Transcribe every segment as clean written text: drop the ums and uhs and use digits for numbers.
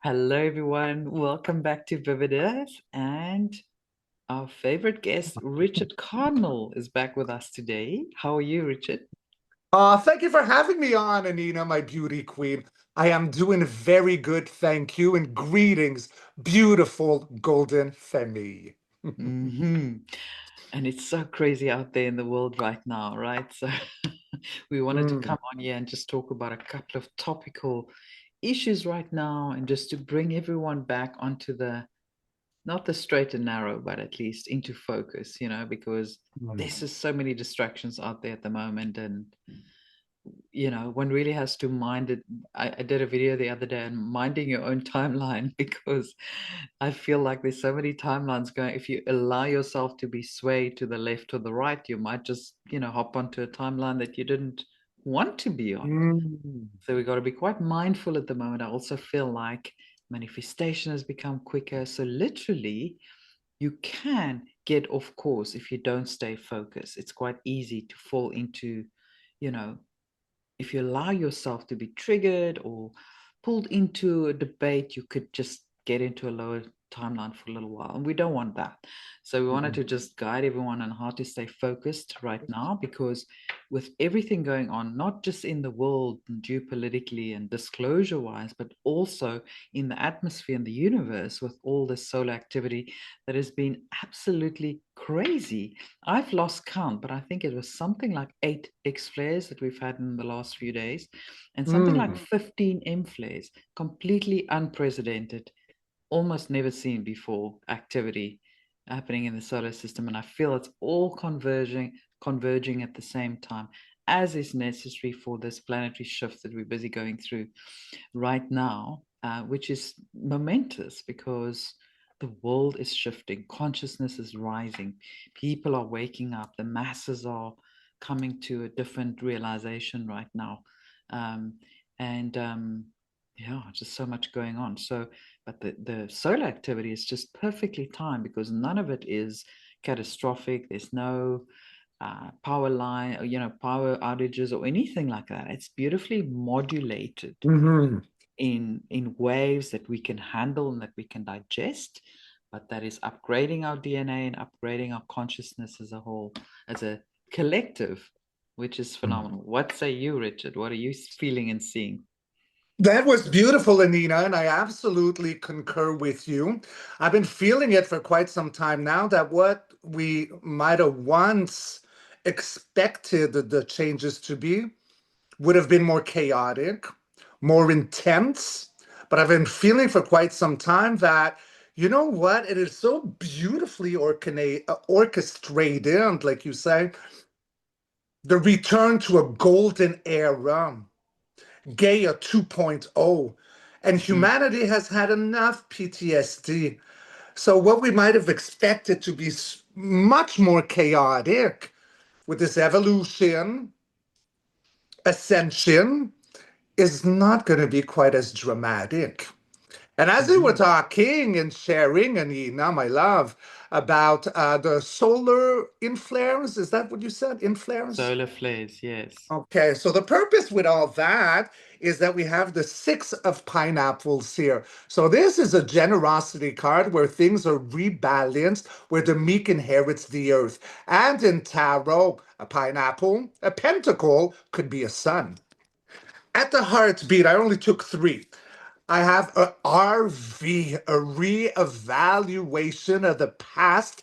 Hello, everyone. Welcome back to Vivid Earth. And our favorite guest, Richard Cardinal, is back with us today. How are you, Richard? Thank you for having me on, Anina, my beauty queen. I am doing very good, thank you, and greetings, beautiful golden femme. hmm And it's so crazy out there in the world right now, right? So we wanted to Mm, come on here and just talk about a couple of topical issues right now and just to bring everyone back onto not the straight and narrow, but at least into focus, because there's mm, just so many distractions out there at the moment. And one really has to mind it. I did a video the other day on minding your own timeline because I feel like there's so many timelines going. If you allow yourself to be swayed to the left or the right, you might just, hop onto a timeline that you didn't want to be on. mm, So we got to be quite mindful at the moment. I also feel like manifestation has become quicker. So literally, you can get off course if you don't stay focused. It's quite easy to fall into, you know, if you allow yourself to be triggered or pulled into a debate, you could just get into a lower timeline for a little while. And we don't want that. So we wanted mm, to just guide everyone on how to stay focused right now, because with everything going on, not just in the world geopolitically and disclosure wise, but also in the atmosphere and the universe with all this solar activity that has been absolutely crazy. I've lost count, but I think it was something like 8 X flares that we've had in the last few days, and something like mm. 15 M flares, completely unprecedented, almost never seen before activity happening in the solar system. And I feel it's all converging at the same time, as is necessary for this planetary shift that we're busy going through right now, which is momentous because the world is shifting, consciousness is rising, people are waking up, the masses are coming to a different realization right now. Um, and Yeah, just so much going on. So, but the solar activity is just perfectly timed because none of it is catastrophic. There's no power line, power outages or anything like that. It's beautifully modulated Mhm. in waves that we can handle and that we can digest, but that is upgrading our DNA and upgrading our consciousness as a whole, as a collective, which is phenomenal. What say you, Richard? What are you feeling and seeing? That was beautiful, Anina, and I absolutely concur with you. I've been feeling it for quite some time now that what we might have once expected the changes to be would have been more chaotic, more intense. But I've been feeling for quite some time that, you know what, it is so beautifully orchestrated, and like you say, the return to a golden era, Gaia 2.0, and Mhm. humanity has had enough PTSD. So what we might have expected to be much more chaotic with this evolution, ascension, is not going to be quite as dramatic. And as we were Mhm. talking and sharing, and Ina, my love, about the solar inflares, is that what you said? Inflares? Solar flares, yes. Okay, so the purpose with all that is that we have the Six of Pineapples here. So this is a generosity card where things are rebalanced, where the meek inherits the earth. And in tarot, a pineapple, a pentacle could be a sun. At the heartbeat, I only took three. I have a RV, a reevaluation of the past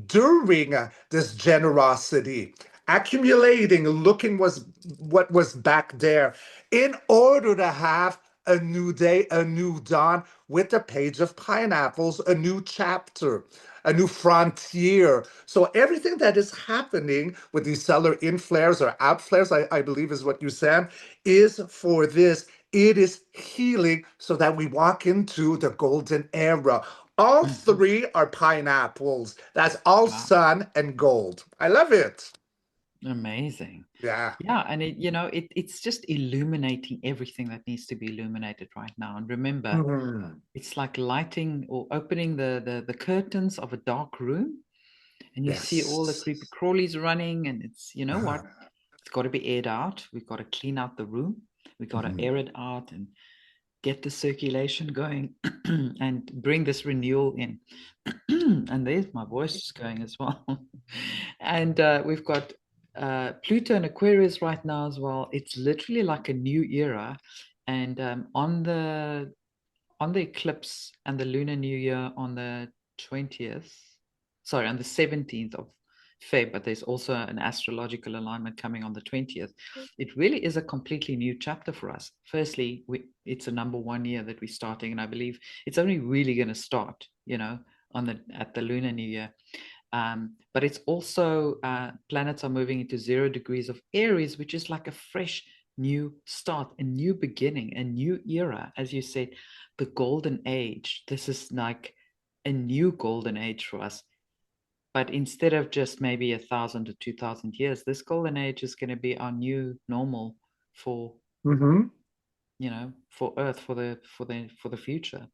during this generosity, accumulating, looking was what was back there, in order to have a new day, a new dawn with the page of pineapples, a new chapter, a new frontier. So everything that is happening with these solar inflares or outflares, I believe is what you said, is for this. It is healing so that we walk into the golden era. All Mhm. three are pineapples. That's all Wow. sun and gold. I love it. Amazing. Yeah. Yeah, and it's just illuminating everything that needs to be illuminated right now. And remember, Mhm. it's like lighting or opening the curtains of a dark room, and you see all the Yes. creepy crawlies running, and it's, you know what? It's got to be aired out. We've got to clean out the room. We've got to Mhm. air it out, and get the circulation going and bring this renewal in. And there's my voice just going as well. And we've got Pluto and Aquarius right now as well. It's literally like a new era. And on the eclipse and the lunar new year on the 20th, sorry, on the 17th of Feb, but there's also an astrological alignment coming on the 20th. It really is a completely new chapter for us. Firstly, it's a number 1 year that we're starting, and I believe it's only really going to start, at the lunar new year. But it's also planets are moving into 0 degrees of Aries, which is like a fresh new start, a new beginning, a new era. As you said, the golden age. This is like a new golden age for us. But instead of just maybe 1,000 to 2,000 years, this golden age is going to be our new normal for for Earth, for the future.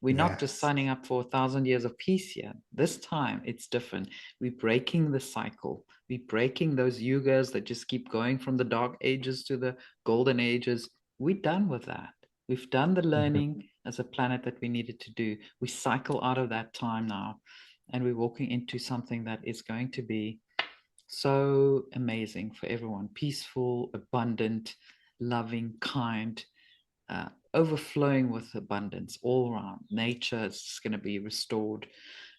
We're not just Yes. signing up for 1,000 years of peace here. This time it's different. We're breaking the cycle. We're breaking those yugas that just keep going from the dark ages to the golden ages. We're done with that. We've done the learning as a planet that we needed to do. We cycle out of that time now, and we're walking into something that is going to be so amazing for everyone. Peaceful, abundant, loving, kind, overflowing with abundance all around. Nature is going to be restored.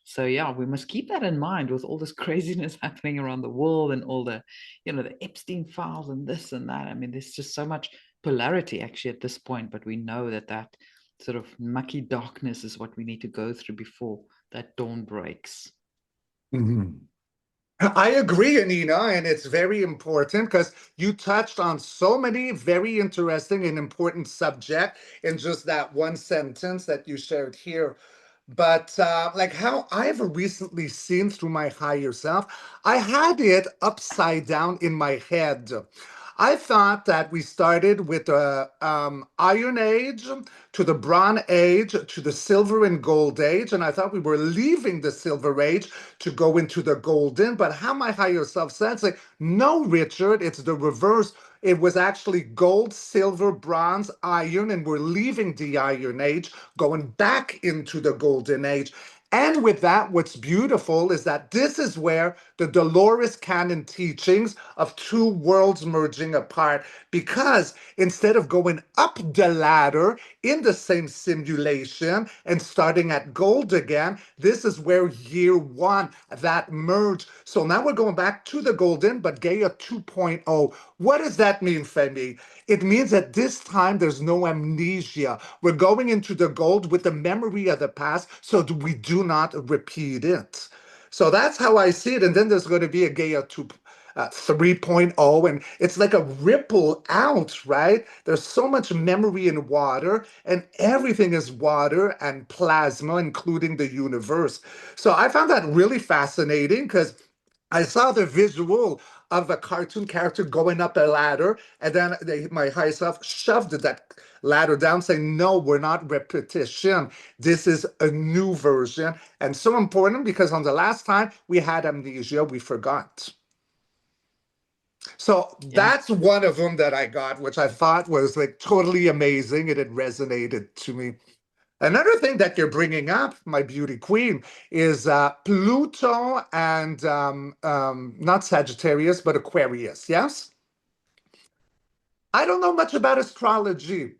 So yeah, we must keep that in mind with all this craziness happening around the world and all the Epstein files and this and that. I mean, there's just so much polarity actually at this point, but we know that sort of mucky darkness is what we need to go through before that dawn breaks. I agree, Anina, and it's very important because you touched on so many very interesting and important subjects in just that one sentence that you shared here. But like how I've recently seen through my higher self, I had it upside down in my head. I thought that we started with the Iron Age to the Bronze Age to the Silver and Gold Age, and I thought we were leaving the Silver Age to go into the Golden. But how my higher self said, like, no, Richard, it's the reverse. It was actually gold, silver, bronze, iron, and we're leaving the Iron Age, going back into the Golden Age. And with that, what's beautiful is that this is where the Dolores Cannon teachings of two worlds merging apart, because instead of going up the ladder in the same simulation and starting at gold again, this is where year one, that merge. So now we're going back to the golden, but Gaia 2.0. What does that mean, Femi? It means that this time there's no amnesia. We're going into the gold with the memory of the past, so we do not repeat it. So that's how I see it. And then there's going to be a Gaia 3.0, and it's like a ripple out, right? There's so much memory in water, and everything is water and plasma, including the universe. So I found that really fascinating because I saw the visual of a cartoon character going up a ladder, and then my higher self shoved that ladder down, saying, "No, we're not repetition. This is a new version." And so important because on the last time we had amnesia, we forgot. So Yeah. that's one of them that I got, which I thought was like totally amazing, and it resonated to me. Another thing that you're bringing up, my beauty queen, is Pluto and not Sagittarius, but Aquarius. Yes? I don't know much about astrology,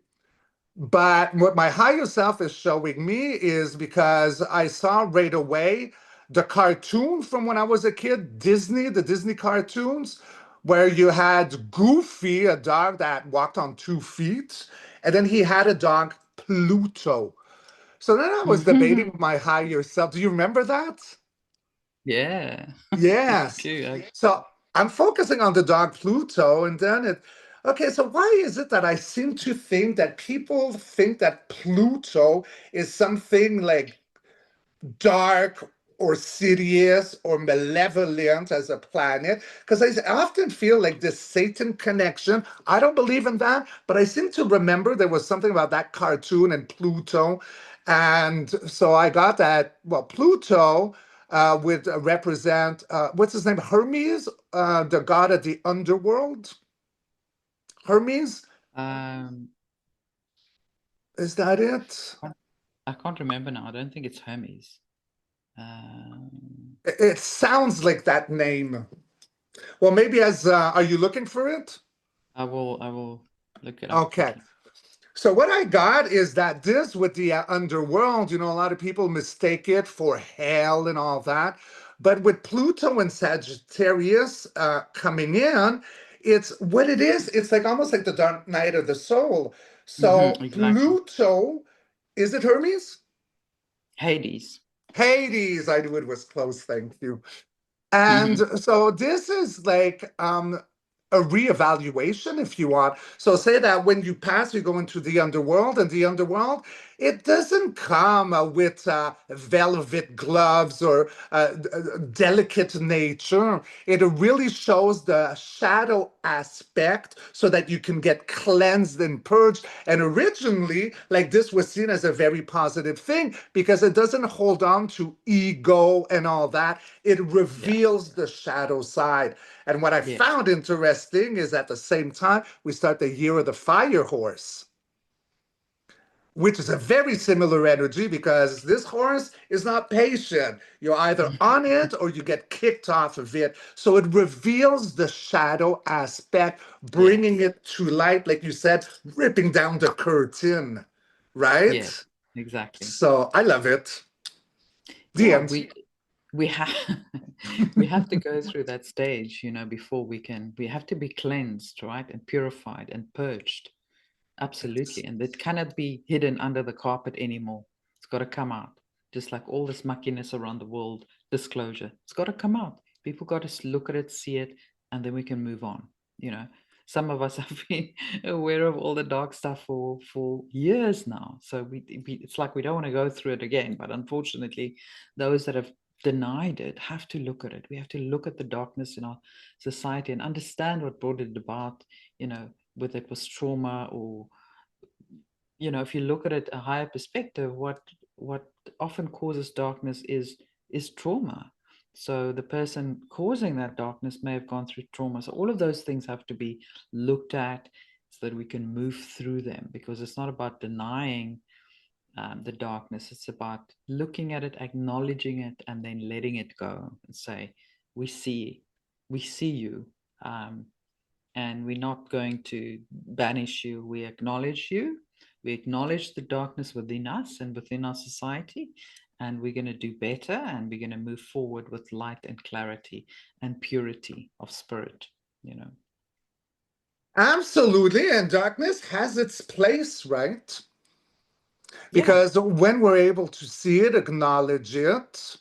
but what my higher self is showing me is because I saw right away the cartoon from when I was a kid, Disney, the Disney cartoons, where you had Goofy, a dog that walked on 2 feet, and then he had a dog, Pluto. So then I was debating with my higher self. Do you remember that? Yeah. I Yes. do. So I'm focusing on the dog Pluto, and then okay, so why is it that I seem to think that people think that Pluto is something like dark or serious or malevolent as a planet? Because I often feel like this Satan connection. I don't believe in that, but I seem to remember there was something about that cartoon and Pluto. And so I got that, well, Pluto would represent, what's his name? Hermes, the god of the underworld. Hermes? Um, Is that it? I can't remember now. I don't think it's Hermes. Um, It sounds like that name. Well, maybe are you looking for it? I will look it up Okay. quickly. So what I got is that this with the underworld, a lot of people mistake it for hell and all that. But with Pluto and Sagittarius coming in, it's what it is. It's like almost like the dark night of the soul. So Exactly. Pluto, is it Hermes? Hades. Hades, I knew it was close, thank you. Hmm. And so this is like a reevaluation, if you want. So say that when you pass, you go into the underworld, and the underworld, it doesn't come with velvet gloves or delicate nature. It really shows the shadow aspect so that you can get cleansed and purged. And originally, like this was seen as a very positive thing because it doesn't hold on to ego and all that. It Yeah. reveals the shadow side. And what I Yes. found interesting is at the same time, we start the year of the fire horse, which is a very similar energy because this horse is not patient. You're either on it or you get kicked off of it. So it reveals the shadow aspect, bringing Yes. it to light, like you said, ripping down the curtain, Yes. right? Exactly. So I love it. The Yeah, end. we have we have to go through that stage, before we have to be cleansed, right? And purified and purged. Absolutely. And it cannot be hidden under the carpet anymore. It's got to come out. Just like all this muckiness around the world, disclosure. It's got to come out. People got to look at it, see it, and then we can move on. You know, some of us have been aware of all the dark stuff for years now. So it's like we don't want to go through it again. But unfortunately, those that have denied it have to look at it. We have to look at the darkness in our society and understand what brought it about, whether it was trauma or, if you look at it a higher perspective, what often causes darkness is trauma. So the person causing that darkness may have gone through trauma. So all of those things have to be looked at so that we can move through them, because it's not about denying the darkness. It's about looking at it, acknowledging it, and then letting it go and say, we see, we see you. And we're not going to banish you. We acknowledge you. We acknowledge the darkness within us and within our society. And we're going to do better, and we're going to move forward with light and clarity and purity of spirit. Absolutely. And darkness has its place, right? Yeah. Because when we're able to see it, acknowledge it,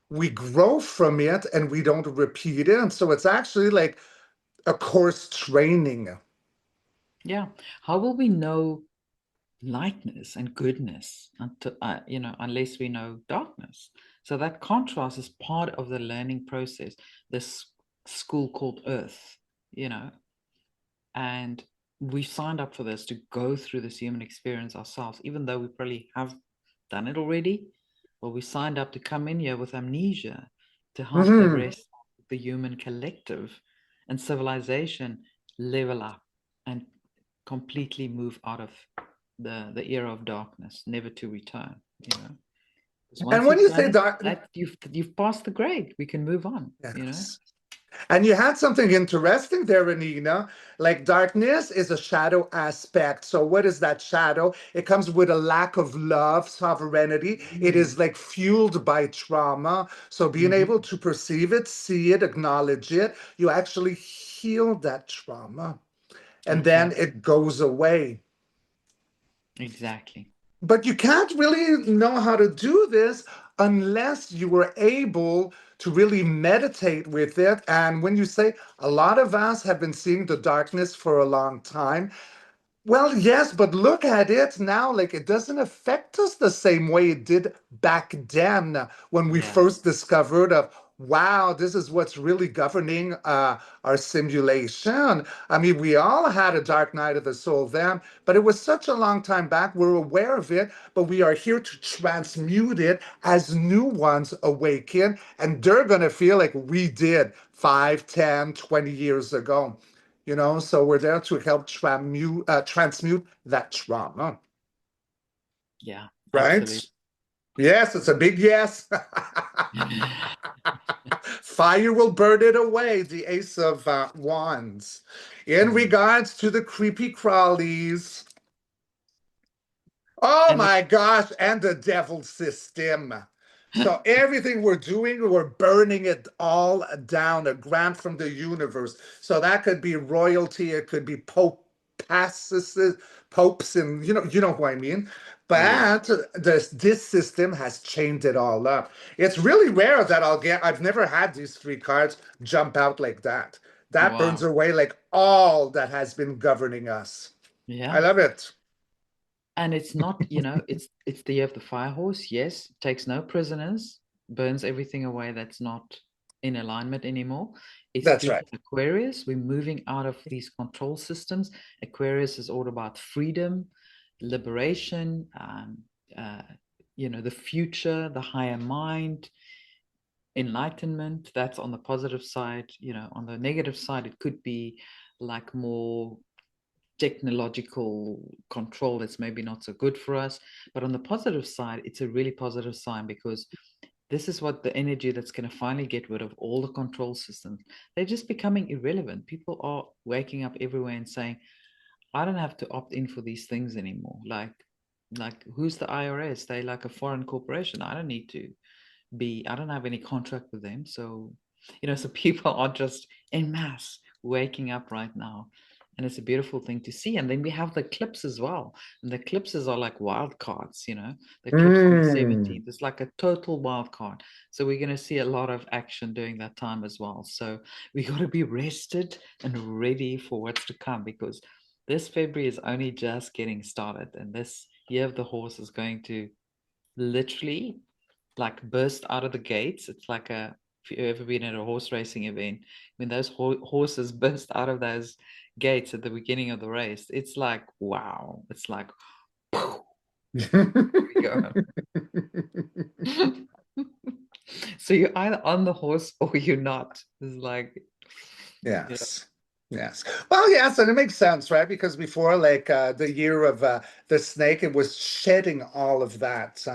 we grow from it and we don't repeat it. And so it's actually like a course training. Yeah. How will we know lightness and goodness until, unless we know darkness? So that contrast is part of the learning process. This school called Earth, you know, and we signed up for this to go through this human experience ourselves, even though we probably have done it already. Well, we signed up to come in here with amnesia to help the Mhm. rest of the human collective and civilization level up and completely move out of the era of darkness, never to return. Because And once when you've you done say it, dark, that you've passed the grade. We can move on. yes. And you had something interesting there, Anina. Like darkness is a shadow aspect. So what is that shadow? It comes with a lack of love, sovereignty. It Mm. is like fueled by trauma. So being able Hmm. to perceive it, see it, acknowledge it, you actually heal that trauma. And then Exactly. it goes away. Exactly. But you can't really know how to do this unless you were able to really meditate with it. And when you say a lot of us have been seeing the darkness for a long time, well, yes, but look at it now. Like it doesn't affect us the same way it did back then when we Yeah. first discovered of, wow, this is what's really governing our simulation. I mean, we all had a dark night of the soul then, but it was such a long time back. We're aware of it, but we are here to transmute it as new ones awaken, and they're going to feel like we did 5, 10, 20 years ago. so we're there to help transmute that trauma, Yeah, right? absolutely. Yes, it's a big yes. Fire will burn it away, the Ace of Wands. In Mm. regards to the creepy crawlies, oh And my gosh, and the devil system. So everything we're doing, we're burning it all down, a grant from the universe. So that could be royalty, it could be passes, popes, and you know who I mean. yeah, But this system has chained it all up. It's really rare that I've never had these three cards jump out like that. That burns wow. away like all that has been governing us. I Yeah. love it. And it's not, it's the year of the fire horse. Yes, takes no prisoners, burns everything away that's not in alignment anymore. It's That's Pluto right. Aquarius. We're moving out of these control systems. Aquarius is all about freedom, liberation, uh, the future, the higher mind, enlightenment. That's on the positive side. On the negative side, it could be like more technological control that's maybe not so good for us. But on the positive side, it's a really positive sign because this is what the energy that's going to finally get rid of all the control systems. They're just becoming irrelevant. People are waking up everywhere and saying, I don't have to opt in for these things anymore. Like who's the IRS? They like a foreign corporation. I don't have any contract with them. So people are just en masse waking up right now. And it's a beautiful thing to see. And then we have the clips as well. And the eclipses are like wild cards, the eclipse on the Mm. 17th. It's like a total wild card. So we're going to see a lot of action during that time as well. So we got to be rested and ready for what's to come because this February is only just getting started. And this year of the horse is going to literally like burst out of the gates. It's like if you've ever been at a horse racing event, when those horses burst out of those gates at the beginning of the race, it's like, wow. It's like, here we go. So you're either on the horse or you're not. It's like, Yes. Yes. Well, yes, and it makes sense, right? Because before, like the year of the snake, it was shedding all of that,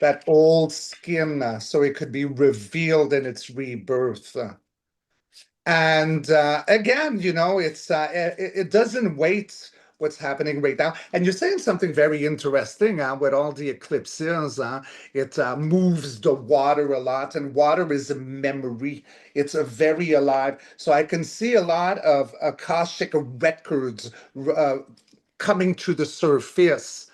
that old skin, so it could be revealed in its rebirth. And again, it doesn't wait what's happening right now. And you're saying something very interesting with all the eclipses. It moves the water a lot, and water is a memory. It's a very alive. So I can see a lot of Akashic records uh, coming to the surface.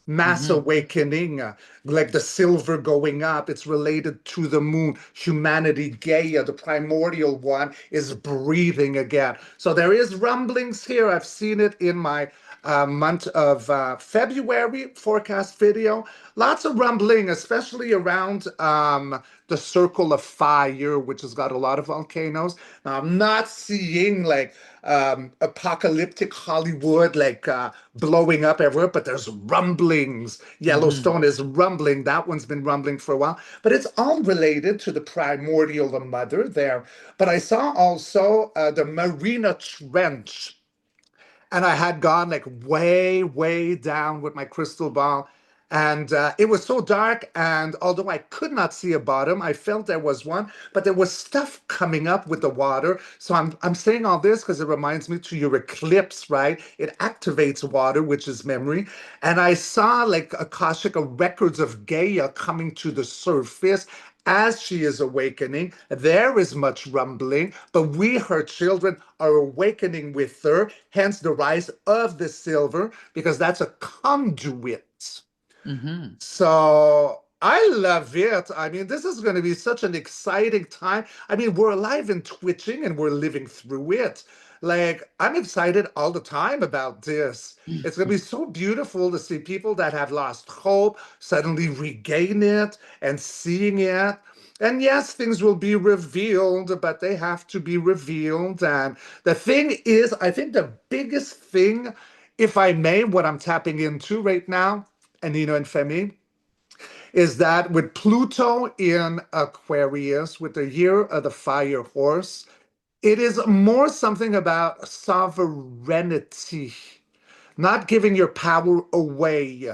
Mass mm-hmm, awakening, like the silver going up, it's related to the moon. Humanity, Gaia, the primordial one, is breathing again. So there is rumblings here. I've seen it in my month of February forecast video. Lots of rumbling, especially around the circle of fire, which has got a lot of volcanoes. Now, I'm not seeing like apocalyptic Hollywood, like blowing up everywhere, but there's rumblings. mm-hmm, Yellowstone is rumbling. That one's been rumbling for a while, but it's all related to the primordial, the mother there. But I saw also the Marina Trench, and I had gone like way, way down with my crystal ball. And it was so dark, and although I could not see a bottom, I felt there was one, but there was stuff coming up with the water. So I'm saying all this because it reminds me to your eclipse, right? It activates water, which is memory. And I saw like Akashic records of Gaia coming to the surface as she is awakening. There is much rumbling, but we, her children, are awakening with her, hence the rise of the silver, because that's a conduit. mm-hmm. So I love it. I mean, this is going to be such an exciting time. I mean, we're alive and twitching and we're living through it. Like, I'm excited all the time about this. It's going to be so beautiful to see people that have lost hope suddenly regain it and seeing it. And yes, things will be revealed, but they have to be revealed. And the thing is, I think the biggest thing, if I may, what I'm tapping into right now, and and Femi, is that with Pluto in Aquarius, with the year of the fire horse, It is more something about sovereignty, not giving your power away,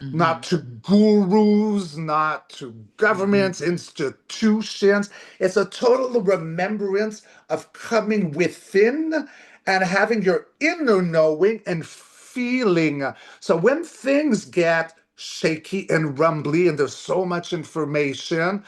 not Mm-hmm. to gurus, not to Mm-hmm. governments, institutions. It's a total remembrance of coming within and having your inner knowing and feeling. So when things get shaky and rumbly and there's so much information,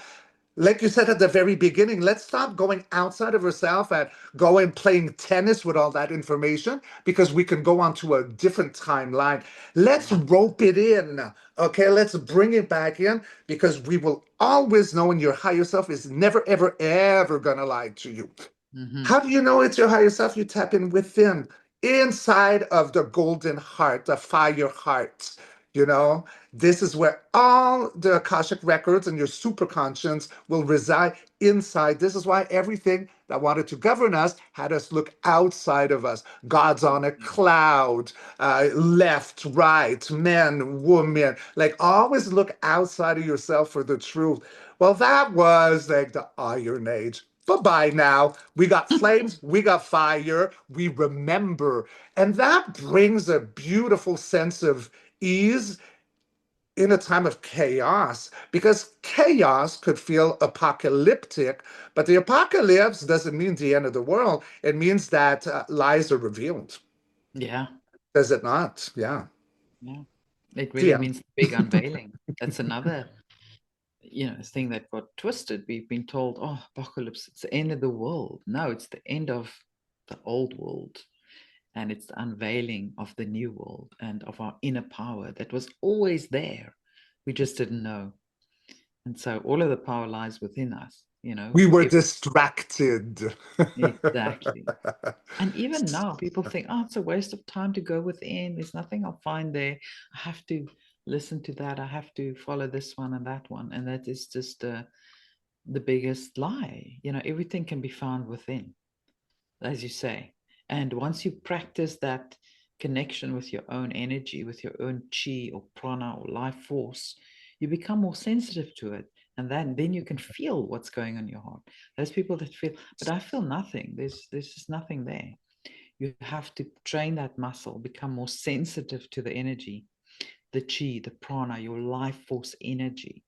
like you said at the very beginning, let's stop going outside of ourselves and going playing tennis with all that information because we can go on to a different timeline. Let's Yeah. rope it in. Okay, let's bring it back in because we will always know, and your higher self is never, ever, ever gonna lie to you. Mm-hmm. How do you know it's your higher self? You tap in within, inside of the golden heart, the fire heart. You know, this is where all the Akashic records and your superconscious will reside inside. This is why everything that wanted to govern us had us look outside of us. God's on a cloud, left, right, men, women. Like always look outside of yourself for the truth. Well, that was like the Iron Age. Bye-bye now. We got flames, we got fire, we remember. And that brings a beautiful sense of ease in a time of chaos, because chaos could feel apocalyptic, but the apocalypse doesn't mean the end of the world. It means that lies are revealed. Yeah. Does it not? Yeah. Yeah. It really Yeah. means the big unveiling. That's another, thing that got twisted. We've been told, oh, apocalypse, it's the end of the world. No, it's the end of the old world. And it's the unveiling of the new world and of our inner power that was always there. We just didn't know. And so all of the power lies within us, We for were every. distracted. Exactly. And even now, people think, oh, it's a waste of time to go within. There's nothing I'll find there. I have to listen to that. I have to follow this one and that one. And that is just the biggest lie. Everything can be found within, as you say. And once you practice that connection with your own energy, with your own chi or prana or life force, you become more sensitive to it. And then you can feel what's going on in your heart. There's people that feel, but I feel nothing. There's just nothing there. You have to train that muscle, become more sensitive to the energy, the chi, the prana, your life force energy.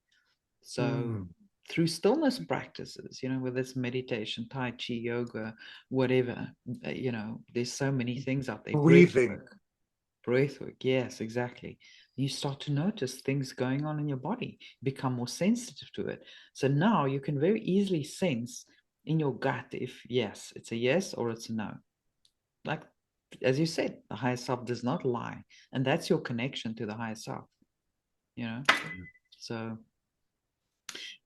So Mm. through stillness practices, whether it's meditation, tai chi, yoga, whatever, there's so many things out there. Breathing. Breath work, yes, exactly. You start to notice things going on in your body, become more sensitive to it. So now you can very easily sense in your gut if yes, it's a yes or it's a no. Like as you said, the higher self does not lie, and that's your connection to the higher self. You know, so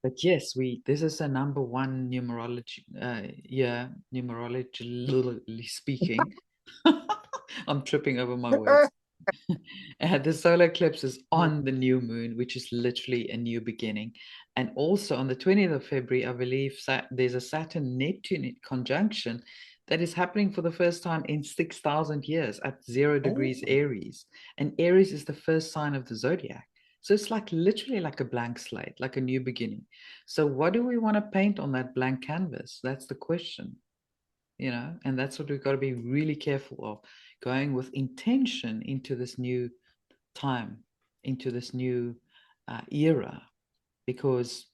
but yes, we this is a number one numerology yeah, numerologically speaking. I'm tripping over my words. The solar eclipse is on the new moon, which is literally a new beginning. And also on the 20th of February, I believe there's a Saturn Neptune conjunction that is happening for the first time in 6,000 years at 0 degrees Oh, Aries. And Aries is the first sign of the zodiac. So it's like literally like a blank slate, like a new beginning. So what do we want to paint on that blank canvas? That's the question, and that's what we've got to be really careful of, going with intention into this new time, into this new era, because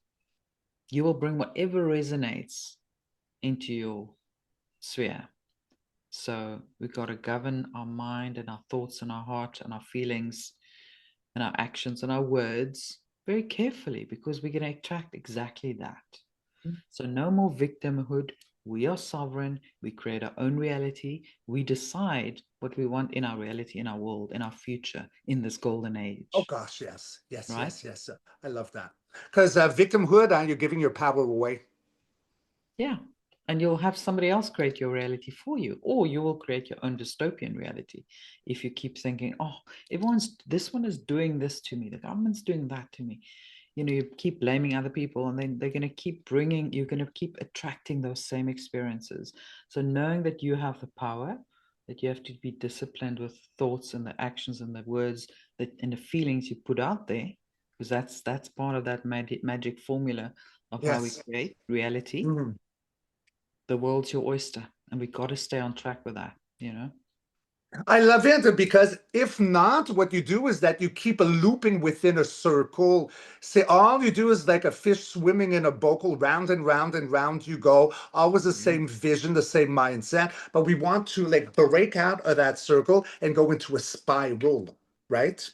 you will bring whatever resonates into your sphere. So we've got to govern our mind and our thoughts and our heart and our feelings and our actions and our words very carefully, because we're going to attract exactly that. So no more victimhood. We are sovereign. We create our own reality. We decide what we want in our reality, in our world, in our future, in this golden oh age, gosh, yes, yes, right? yes, yes. I love that. Because victimhood, you're giving your power away. Yeah. And you'll have somebody else create your reality for you, or you will create your own dystopian reality if you keep thinking, oh, this one is doing this to me, the government's doing that to me. You keep blaming other people, and then you're going to keep attracting those same experiences. So knowing that you have the power, that you have to be disciplined with thoughts and the actions and the words and the feelings you put out there, because that's part of that magic formula of how we Yes. create reality. Mhm. the world's your oyster, and we got to stay on track with that, you know? I love it because if not, what you do is that you keep a looping within a circle. Say all you do is like a fish swimming in a bocal, round and round and round you go, always the Yeah, same vision, the same mindset. But we want to like break out of that circle and go into a spiral, right?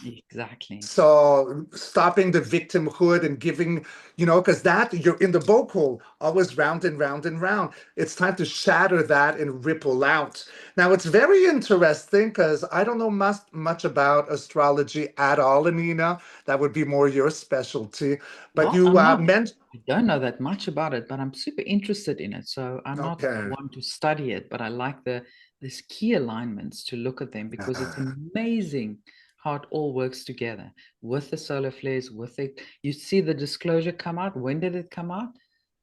exactly. So stopping the victimhood and giving, because that you're in the boat hole, always round and round and round. It's time to shatter that and ripple out. Now it's very interesting because I don't know much about astrology at all, Anina. That would be more your specialty. But Well, you I'm not, meant I don't know that much about it, but I'm super interested in it. So I'm not okay. one to study it, but I like these key alignments to look at them because it's Uh, amazing how it all works together with the solar flares, with it. You see the disclosure come out. When did it come out?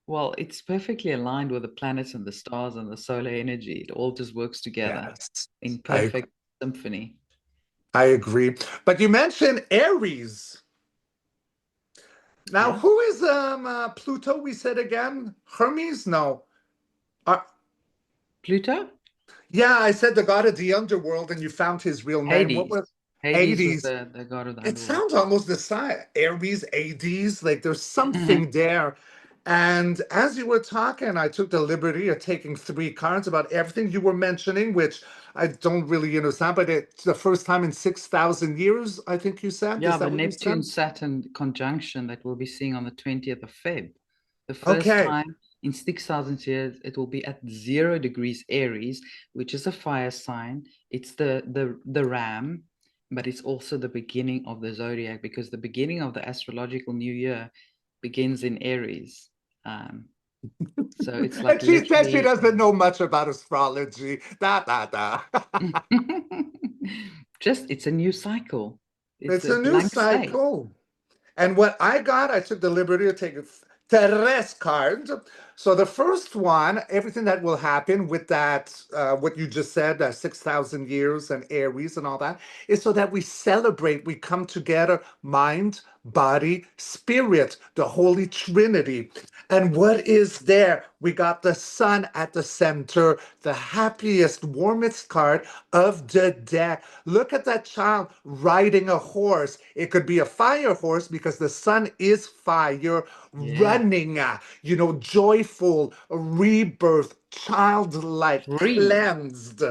Well, it's perfectly aligned with the planets and the stars and the solar energy. It all just works together yes, in I perfect symphony. I agree. But you mentioned Aries. Now, Yeah. who is Pluto? We said again, Hermes? No. Uh, Pluto? Yeah, I said the god of the underworld, and you found his real name. What Hades. was Hades was Hades? the god of the It underworld. sounds almost the same. Aries, Hades, like there's something there. And as you were talking, I took the liberty of taking three cards about everything you were mentioning, which I don't really understand, but it's the first time in 6,000 years, I think you said. Yeah, Is the that what you said? Neptune-Saturn conjunction that we'll be seeing on the 20th of Feb. The first Okay. time in 6,000 years, it will be at 0 degrees Aries, which is a fire sign. It's the ram, but it's also the beginning of the zodiac because the beginning of the astrological new year begins in Aries. Um, so it's like And she says she literally doesn't know much about astrology. Da da da. just it's a new cycle. It's It's a a new blank slate. cycle. And what I got, I took the liberty of taking tres cards. So the first one, everything that will happen with that, what you just said, 6,000 years and Aries and all that, is so that we celebrate, we come together, mind, body, spirit, the Holy Trinity. And what is there? We got the sun at the center, the happiest, warmest card of the deck. Look at that child riding a horse. It could be a fire horse because the sun is fire, Yeah. running, joyful, rebirth, childlike, Free. cleansed.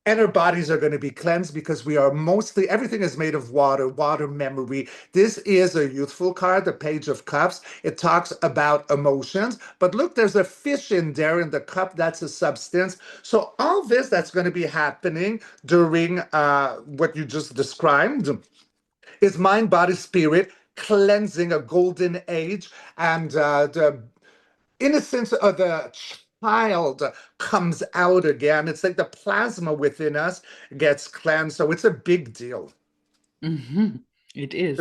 And our bodies are going to be cleansed because we are mostly, everything is made of water, water memory. This is a youthful card, the Page of Cups. It talks about emotions. But look, there's a fish in there in the cup. That's a substance. So all this that's going to be happening during what you just described is mind, body, spirit, cleansing a golden age. And the innocence of the child comes out again. It's like the plasma within us gets cleansed. So it's a big deal. Hmm. It is.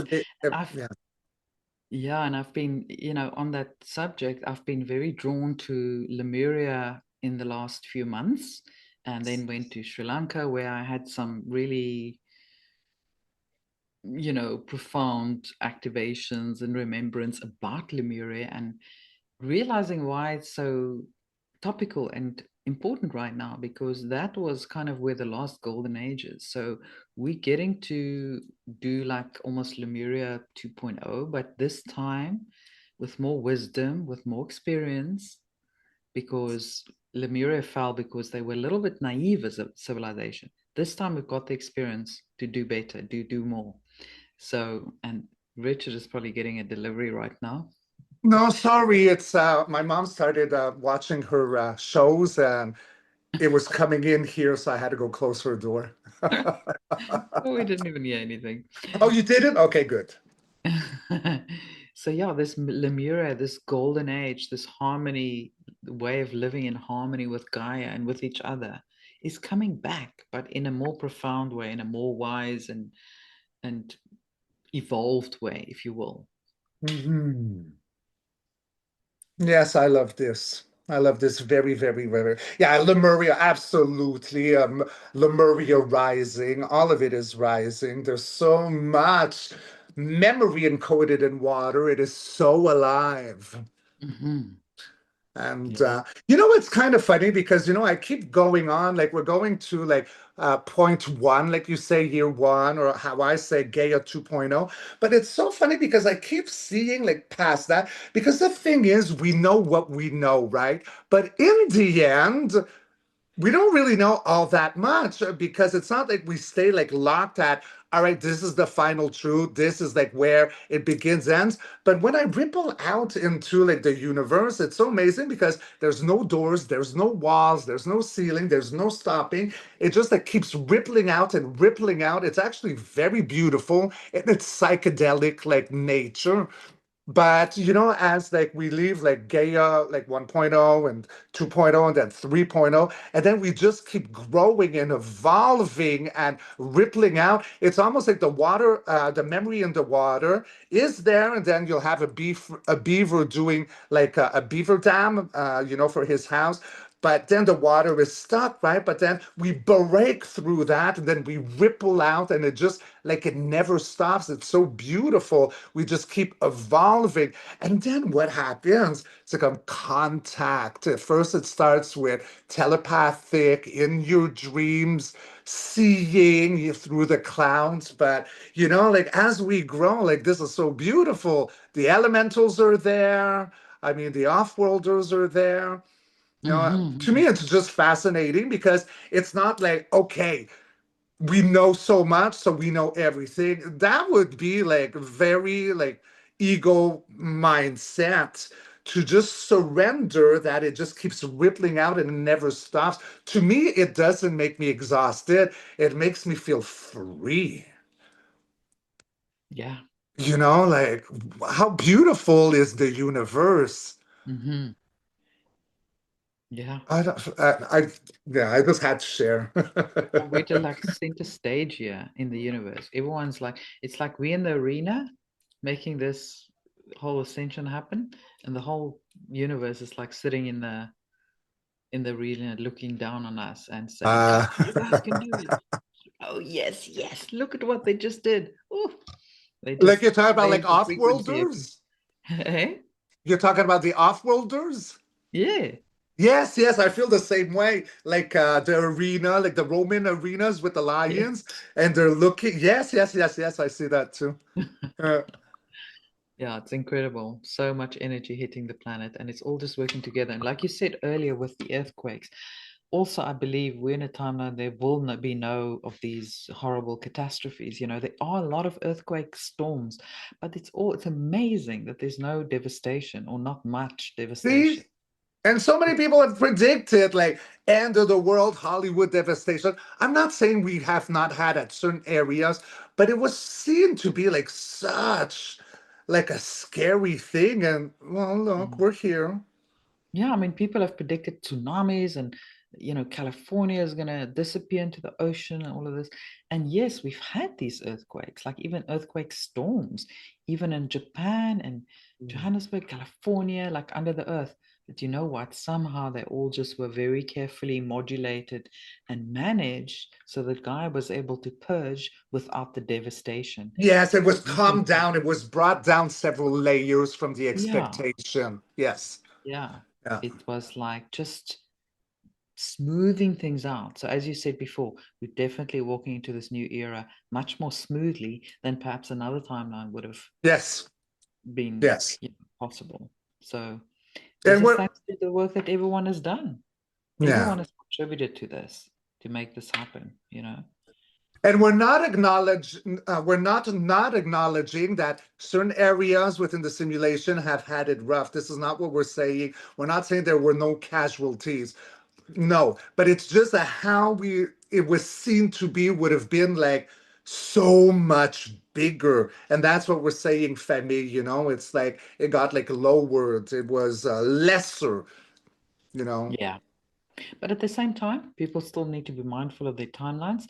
I've Yeah. Yeah, and I've been, on that subject, I've been very drawn to Lemuria in the last few months, and then went to Sri Lanka where I had some really, profound activations and remembrance about Lemuria and realizing why it's so topical and important right now because that was kind of where the last golden age is. So we're getting to do like almost Lemuria 2.0, but this time with more wisdom, with more experience, because Lemuria fell because they were a little bit naive as a civilization. This time we've got the experience to do better, do more. So, and Richard is probably getting a delivery right now. No, sorry. It's my mom started watching her shows and it was coming in here, so I had to go close her door. Oh, we didn't even hear anything. Oh, you didn't? Okay, good. So yeah, this Lemuria, this golden age, this harmony, way of living in harmony with Gaia and with each other is coming back, but in a more profound way, in a more wise and evolved way, if you will. Mhm. Yes, I love this. I love this very, very, very. Yeah, Lemuria, absolutely. Lemuria rising, all of it is rising. There's so much memory encoded in water. It is so alive. Mhm. And Yeah. it's kind of funny because I keep going on, like we're going to like point one, like you say, year one, or how I say Gaia 2.0. But it's so funny because I keep seeing like past that, because the thing is, we know what we know, right? But in the end, we don't really know all that much, because it's not like we stay like locked at, all right, this is the final truth, this is like where it begins, ends. But when I ripple out into like the universe, it's so amazing because there's no doors, there's no walls, there's no ceiling, there's no stopping. It just like keeps rippling out and rippling out. It's actually very beautiful in its psychedelic like nature. But as like we leave like Gaia like 1.0 and 2.0 and then 3.0, and then we just keep growing and evolving and rippling out. It's almost like the water, the memory in the water is there, and then you'll have a beaver doing like a beaver dam, for his house. But then the water is stuck, right? But then we break through that, and then we ripple out, and it just like it never stops. It's so beautiful. We just keep evolving. And then what happens? It's like a contact. At first, it starts with telepathic in your dreams, seeing you through the clouds. But like as we grow, like this is so beautiful. The elementals are there. I mean, the off-worlders are there. To me, Hmm. it's just fascinating because it's not like, okay, we know so much, so we know everything. That would be like very like ego mindset, to just surrender that it just keeps rippling out and it never stops. To me, it doesn't make me exhausted. It makes me feel free. Yeah. Like how beautiful is the universe. Hmm. Yeah. I don't, yeah, I just had to share. And we're just like center stage here in the universe. Everyone's like, it's like we're in the arena making this whole ascension happen, and the whole universe is like sitting in the arena looking down on us and saying, Uh, "Come, you guys can do it." Oh yes, yes! Look at what they just did. Oh, they like just you're talking about like changed the frequency again. off-worlders? Hey, You're talking about the off-worlders? yeah, Yes, yes, I feel the same way. Like the arena, like the Roman arenas with the yeah. lions, and they're looking. Yes, yes, yes, yes, I see that too. Uh, Yeah, it's incredible. So much energy hitting the planet, and it's all just working together. And like you said earlier with the earthquakes, also, I believe we're in a timeline there will not be no of these horrible catastrophes. There are a lot of earthquake storms, but it's amazing that there's no devastation or not much see, devastation. and so many people have predicted like end of the world, Hollywood devastation. I'm not saying we have not had at certain areas, but it was seen to be like such like a scary thing. And well, look, Mm. we're here. Yeah, I mean, people have predicted tsunamis and, California is going to disappear into the ocean and all of this. And yes, we've had these earthquakes, like even earthquake storms, even in Japan and Johannesburg, California, like under the earth. But you know what? Somehow they all just were very carefully modulated and managed so the guy was able to purge without the devastation. Yes, it was Even, calmed down. It was brought down several layers from the yeah, expectation. Yes. yeah. Yeah. It was like just smoothing things out. So, as you said before, we're definitely walking into this new era much more smoothly than perhaps another timeline would have Yes. been, Yes. possible. So, it's And just we're thanks to the work that everyone has done. yeah. Everyone has contributed to this to make this happen. And we're not acknowledging that certain areas within the simulation have had it rough. This is not what we're saying. We're not saying there were no casualties. No, but it's just that how it was seen to be would have been like so much bigger. And that's what we're saying, Femi, it's like it got like lowered. It was lesser. Yeah. But at the same time, people still need to be mindful of their timelines.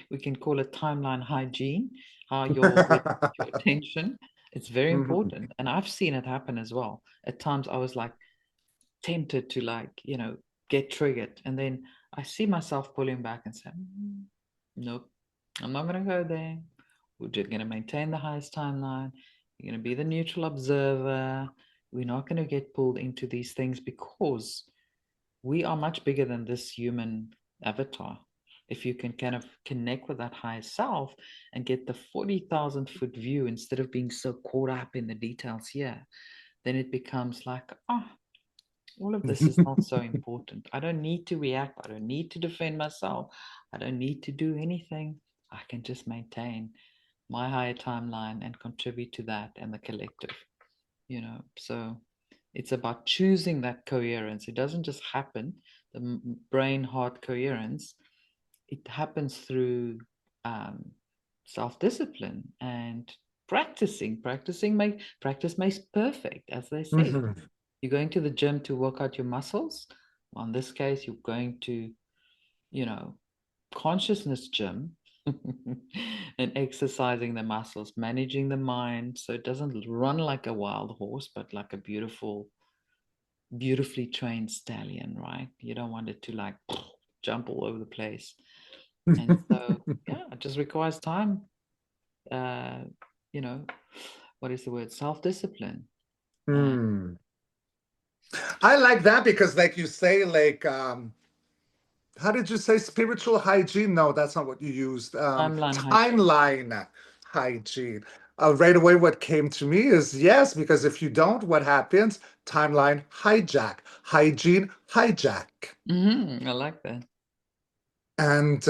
We can call it timeline hygiene, how where you put your attention. It's very Mhm. important. And I've seen it happen as well. At times I was like tempted to get triggered. And then I see myself pulling back and say, nope, I'm not gonna go there. We're just gonna maintain the highest timeline. You're gonna be the neutral observer. We're not going to get pulled into these things because we are much bigger than this human avatar. If you can kind of connect with that higher self and get the 40,000 foot view instead of being so caught up in the details here, then it becomes like, oh, all of this is not so important. I don't need to react. I don't need to defend myself. I don't need to do anything. I can just maintain my higher timeline and contribute to that and the collective, So it's about choosing that coherence. It doesn't just happen, the brain heart coherence. It happens through self discipline and practicing. Practice makes perfect, as they say. Mhm. You're going to the gym to work out your muscles. Well, in this case, you're going to, you know, consciousness gym and exercising the muscles, managing the mind so it doesn't run like a wild horse, but like a beautifully trained stallion, right? You don't want it to like jump all over the place. And so, yeah, it just requires time. Uh, you know, what is the word? Self-discipline. And Hmm. I like that because, like you say, like how did you say spiritual hygiene? No, that's not what you used. timeline hygiene. Timeline hygiene. Right away, what came to me is yes, because if you don't, what happens? Timeline hijack, hygiene hijack. I like that. And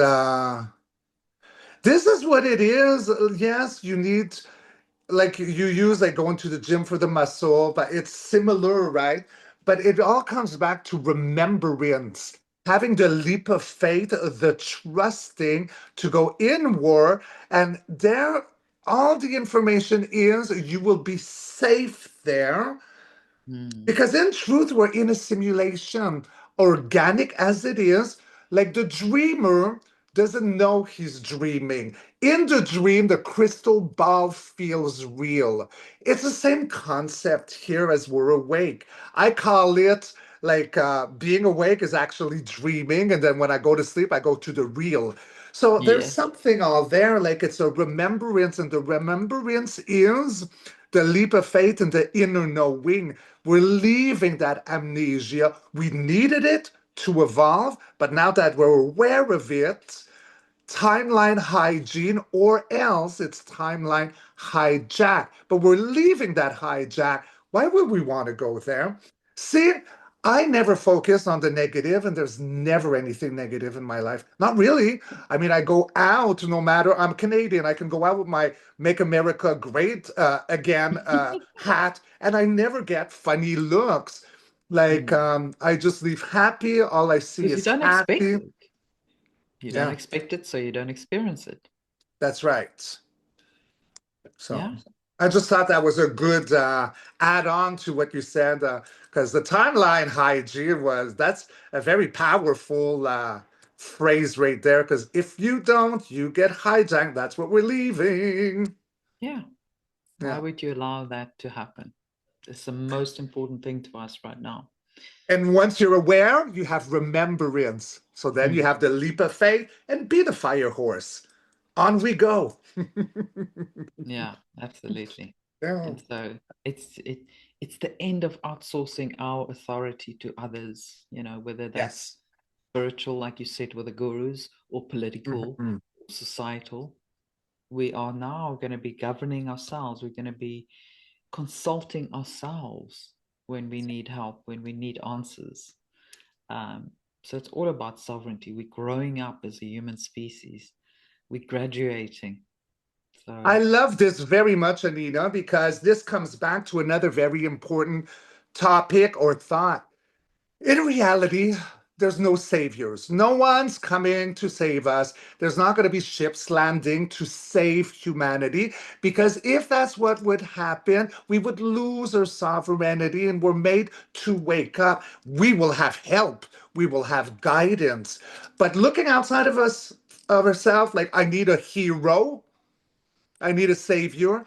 this is what it is. Yes, you need, like you use like going to the gym for the muscle, but it's similar, right? But it all comes back to remembrance, having the leap of faith, the trusting to go inward, and there all the information is you will be safe there. Mm, Because in truth, we're in a simulation, organic as it is. Like the dreamer doesn't know he's dreaming. In the dream, the crystal ball feels real. It's the same concept here as we're awake. I call it like being awake is actually dreaming. And then when I go to sleep, I go to the real. So there's yes. something all there, like it's a remembrance, and the remembrance is the leap of faith and the inner knowing. We're leaving that amnesia. We needed it to evolve, but now that we're aware of it, timeline hygiene, or else it's timeline hijack. But we're leaving that hijack. Why would we want to go there? See, I never focus on the negative, and there's never anything negative in my life. Not really. I mean, I go out no matter, I'm Canadian. I can go out with my Make America Great Again hat, and I never get funny looks. Like, Mm. I just leave happy. All I see Because you is don't expect happy. it. You don't Yeah, expect it, so you don't experience it. that's right. So Yeah. I just thought that was a good add-on to what you said, because the timeline hygiene that's a very powerful phrase right there. Because if you don't, you get hijacked. That's what we're leaving. Yeah. Why Yeah. would you allow that to happen? It's the most important thing to us right now. And once you're aware, you have remembrance. So then you Mm. have the leap of faith and be the fire horse. On we go. Yeah, absolutely. Yeah. And so it's the end of outsourcing our authority to others, whether that's Yes. spiritual, like you said, with the gurus, or political, Mhm. societal. We are now going to be governing ourselves. We're going to be consulting ourselves when we need help, when we need answers. Um, so it's all about sovereignty. We're growing up as a human species. We're graduating. So I love this very much, Anita, because this comes back to another very important topic or thought. In reality, there's no saviors. No one's coming to save us. There's not going to be ships landing to save humanity, because if that's what would happen, we would lose our sovereignty, and we're made to wake up. We will have help. We will have guidance. But looking outside of us, of ourselves, like I need a hero, I need a savior.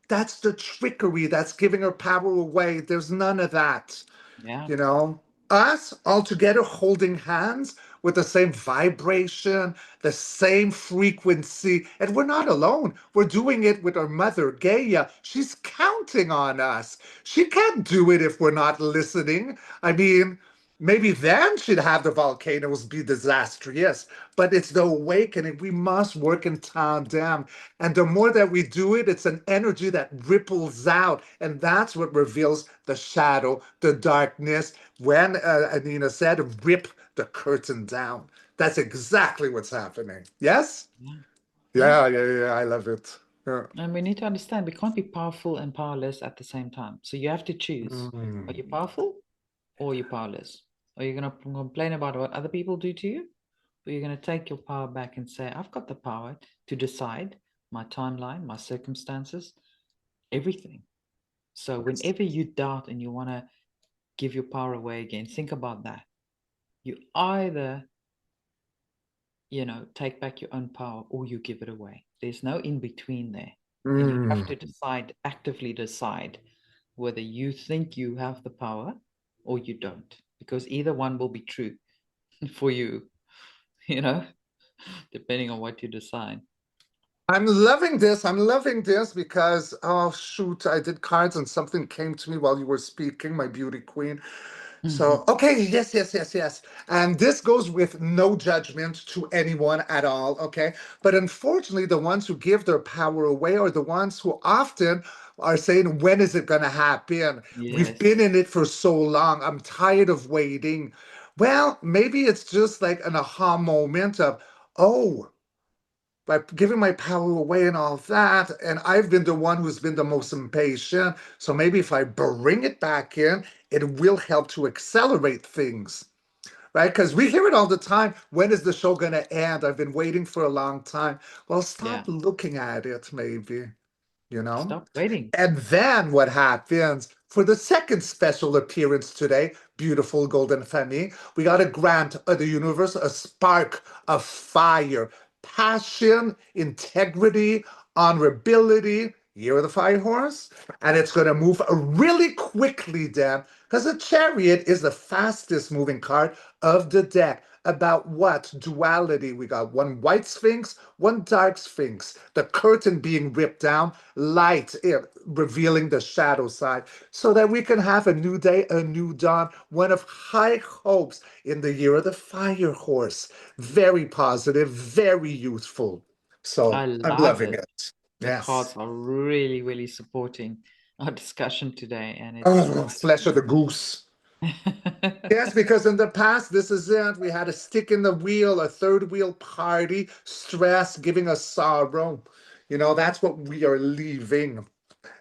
That's the trickery. That's giving our power away. There's none of that. yeah, You know, us all together holding hands. with the same vibration, the same frequency. And we're not alone. We're doing it with our mother, Gaia. She's counting on us. She can't do it if we're not listening. I mean, maybe then she'd have the volcanoes be disastrous, but it's the awakening. We must work in tandem. And the more that we do it, it's an energy that ripples out. And that's what reveals the shadow, the darkness. When Anina said, rip the curtain down. That's exactly what's happening. Yes? Yeah. Yeah. Yeah. I love it. Yeah. And we need to understand we can't be powerful and powerless at the same time. So you have to choose. Are you Mm. powerful or are you powerless? Are you going to complain about what other people do to you? Or are you going to take your power back and say, I've got the power to decide my timeline, my circumstances, everything. So whenever you doubt and you want to give your power away again, think about that. You either, take back your own power or you give it away. There's no in between there. And you have to Mm. decide, actively decide whether you think you have the power or you don't, because either one will be true for you, you know, depending on what you decide. I'm loving this. I'm loving this because, oh, shoot, I did cards and something came to me while you were speaking, my beauty queen. So, okay, yes. And this goes with no judgment to anyone at all, okay? But unfortunately, the ones who give their power away are the ones who often are saying, when is it going to happen? We've been Yes. in it for so long. I'm tired of waiting. Well, maybe it's just like an aha moment of, oh, by giving my power away and all that. And I've been the one who's been the most impatient. So maybe if I bring it back in, it will help to accelerate things, right? Because we hear it all the time. When is the show going to end? I've been waiting for a long time. Well, stop Yeah. looking at it, maybe, you know? Stop waiting. And then what happens for the second special appearance today, beautiful golden family, we got to grant the universe a spark of fire, passion, integrity, honorability. Year of the Fire Horse, and it's going to move really quickly, Dan, because the Chariot is the fastest moving card of the deck. About what? Duality. We got one white sphinx, one dark sphinx, the curtain being ripped down, light revealing the shadow side, so that we can have a new day, a new dawn, one of high hopes in the year of the Fire Horse. Very positive, very youthful. I So I'm love loving it. it. The Yes. cards are really, really supporting our discussion today, and it's Oh, flesh of wonderful. the goose. Yes, because in the past, this is it. We had a stick in the wheel, a third wheel party, stress, giving us sorrow. You know, that's what we are leaving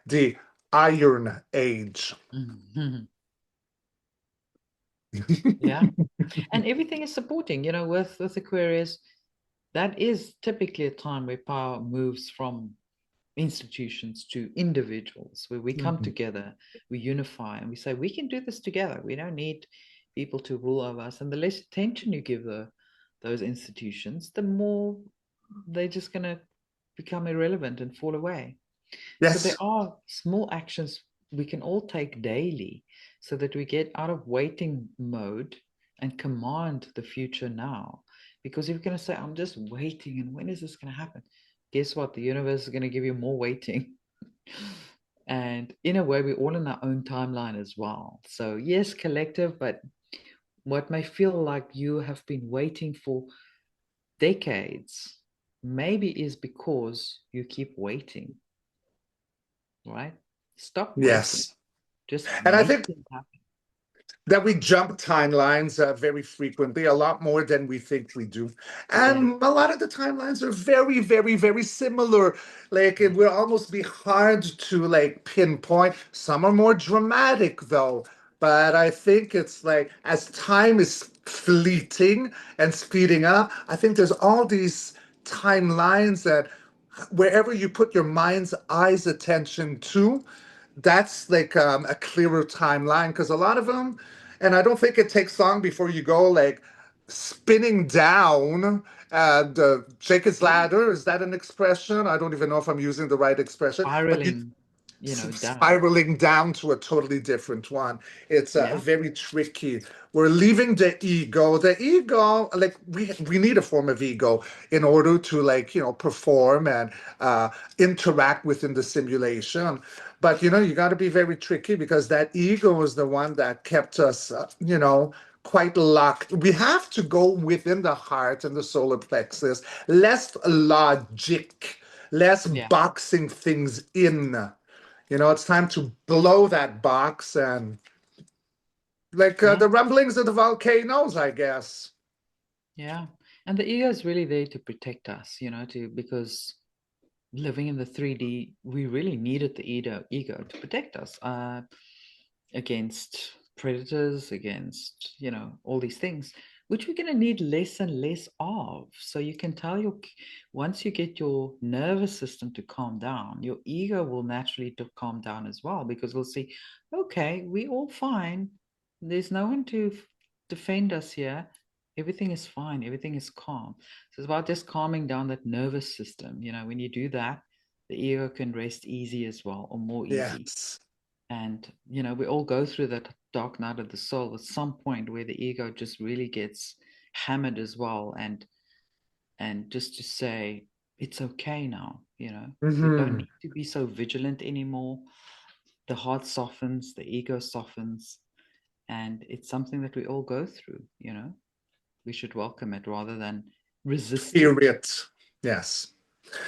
the Iron Age. Mhm. Yeah. And everything is supporting, with Aquarius, that is typically a time where power moves from institutions to individuals, where we come Mhm. together, we unify, and we say, we can do this together. We don't need people to rule over us. And the less attention you give those institutions, the more they're just going to become irrelevant and fall away. So there Yes, are small actions we can all take daily so that we get out of waiting mode and command the future now. Because if you're going to say, I'm just waiting, and when is this going to happen? Guess what? The universe is going to give you more waiting. And in a way, we're all in our own timeline as well. So, yes, collective, but what may feel like you have been waiting for decades maybe is because you keep waiting, right? Stop waiting. yes. Just And I make think things happen. that we jump timelines very frequently, a lot more than we think we do. Yeah, And a lot of the timelines are very similar. Like it yeah. will almost be hard to like pinpoint. Some are more dramatic though. But I think it's like as time is fleeting and speeding up, I think there's all these timelines that wherever you put your mind's eyes attention to, that's like a clearer timeline because a lot of them, and I don't think it takes long before you go like spinning down the Jacob's Yeah. ladder. Is that an expression? I don't even know if I'm using the right expression, but you Spiraling. Down. spiraling down to a totally different one. It's Yeah. very tricky. We're leaving the ego. The ego, like we need a form of ego in order to like perform and interact within the simulation. But you got to be very tricky because that ego is the one that kept us, quite locked. We have to go within the heart and the solar plexus, less logic, less Yeah. boxing things in. It's time to blow that box and like Yeah. the rumblings of the volcanoes, I guess. Yeah. And the ego is really there to protect us, because living in the 3D, we really needed the ego to protect us against predators, against, all these things, which we're going to need less and less of. So you can tell once you get your nervous system to calm down, your ego will naturally to calm down as well, because we'll see, okay, we all fine. There's no one to defend us here. Everything is fine. Everything is calm. So it's about just calming down that nervous system. When you do that, the ego can rest easy as well, or more easy. Yes. And, we all go through that dark night of the soul at some point where the ego just really gets hammered as well. And just to say, it's okay now, we don't Hmm. need to be so vigilant anymore. The heart softens, the ego softens, and it's something that we all go through. We should welcome it rather than resist Fear it. it. Yes.